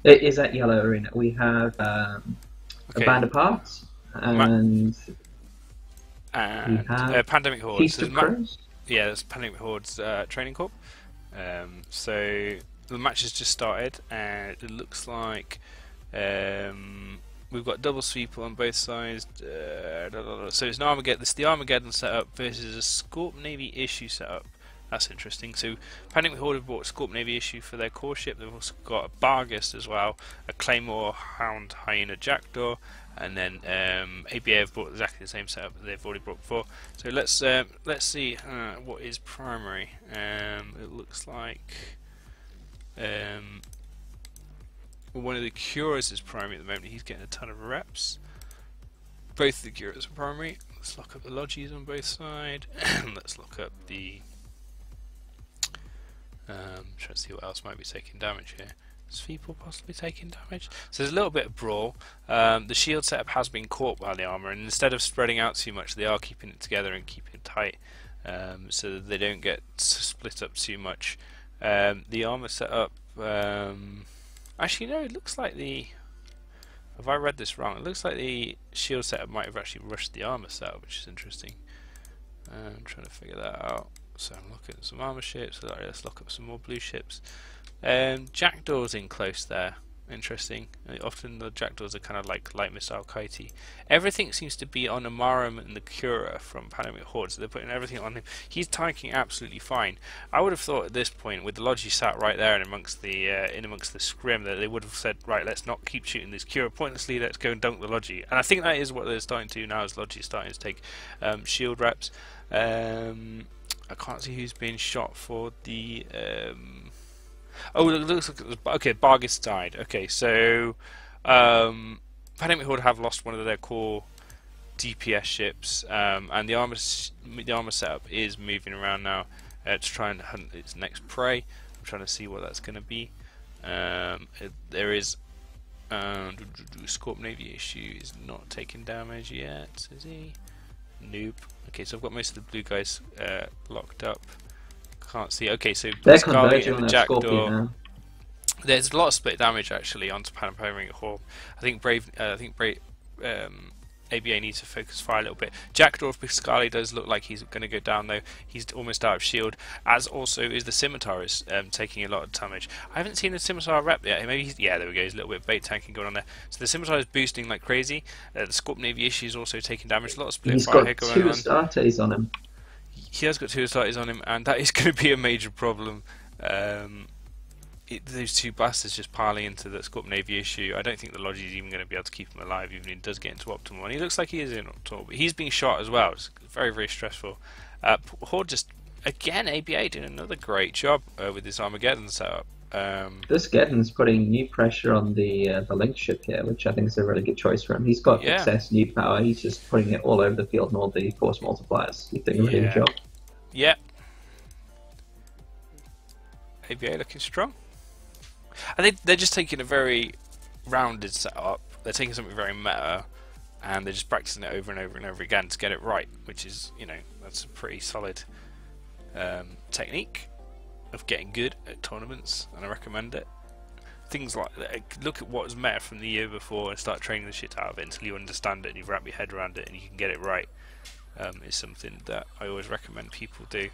It is at Yellow Arena. We have a Okay, band of parts, Ma and we and have Pandemic Horde. Feast So of Crows. yeah, there's Pandemic Horde's training corp. So the match has just started, and it looks like we've got double sweep on both sides. So it's an Armageddon. This is the Armageddon setup versus a Scorp Navy issue setup. That's interesting. So Pandemic Horde have bought Scorp Navy issue for their core ship. They've also got a Bargist as well, a Claymore, Hound, Hyena, Jackdaw, and then ABA have bought exactly the same setup that they've already bought before. So let's see what is primary. It looks like well, one of the Cures is primary at the moment. He's getting a ton of reps. Both the Cures are primary. Let's look up the Logis on both sides. Let's look up the try to see what else might be taking damage here. Is people possibly taking damage? So there's a little bit of brawl. The shield setup has been caught by the armor, and instead of spreading out too much, they are keeping it together and keeping it tight, so that they don't get split up too much. The armor setup. Actually, no. It looks like the. Have I read this wrong? It looks like the shield setup might have actually rushed the armor setup, which is interesting. I'm trying to figure that out. So I'm looking at some armor ships. Let's look up some more blue ships. Jackdaw's in close there. Interesting. Often the Jackdaws are kind of like light missile kitey. Everything seems to be on Amarum and the Cura from Pandemic Horde, so they're putting everything on him. He's tanking absolutely fine. I would have thought at this point, with the Logi sat right there and amongst the scrim, that they would have said, right, let's not keep shooting this Cura pointlessly. Let's go and dunk the Logi. And I think that is what they're starting to do now. Is Logi starting to take shield reps. I can't see who's being shot for the. Oh, it looks like okay. Bargis died. Okay, so Pandemic Horde have lost one of their core DPS ships, and the armor setup is moving around now to try and hunt its next prey. I'm trying to see what that's going to be. There is Scorp Navy issue is not taking damage yet, is he? Nope. Okay, so I've got most of the blue guys locked up. Can't see. Okay, so They're Scarlet converging and on the that Scorpion Jackdaw. now. There's a lot of split damage actually onto Pandemic Horde. I think ABA needs to focus fire a little bit. Jackdaw Piscali does look like he's going to go down though. He's almost out of shield, as also is the Scimitar is taking a lot of damage. I haven't seen the Scimitar rep yet. Maybe yeah, there we go. There's a little bit of bait tanking going on there. So the Scimitar is boosting like crazy. The Scorp Navy issue is also taking damage. A lot of split He's fire here got going two on. Astartes on him. He has got two Astartes on him, and that is going to be a major problem. Those two bastards just piling into the Scorp Navy issue. I don't think the Logi is even going to be able to keep him alive, even if he does get into optimal. And he looks like he is in optimal, but he's being shot as well. It's very, very stressful. Horde just, again, ABA doing another great job with this Armageddon setup. This Geddon's putting new pressure on the Link ship here, which I think is a really good choice for him. He's got Yeah, excess new power. He's just putting it all over the field and all the force multipliers. He's doing a really good job. yeah. ABA looking strong. I think they're just taking a very rounded setup. They're taking something very meta, and they're just practicing it over and over and over again to get it right, which is, you know, that's a pretty solid technique of getting good at tournaments, and I recommend it. Things like that, look at what was meta from the year before and start training the shit out of it until you understand it and you wrap your head around it and you can get it right. Is something that I always recommend people do,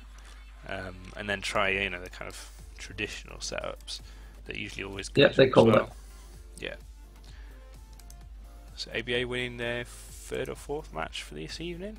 and then try, you know, the kind of traditional setups that usually always goes Yep, they call well. it. Yeah. So ABA winning their third or fourth match for this evening.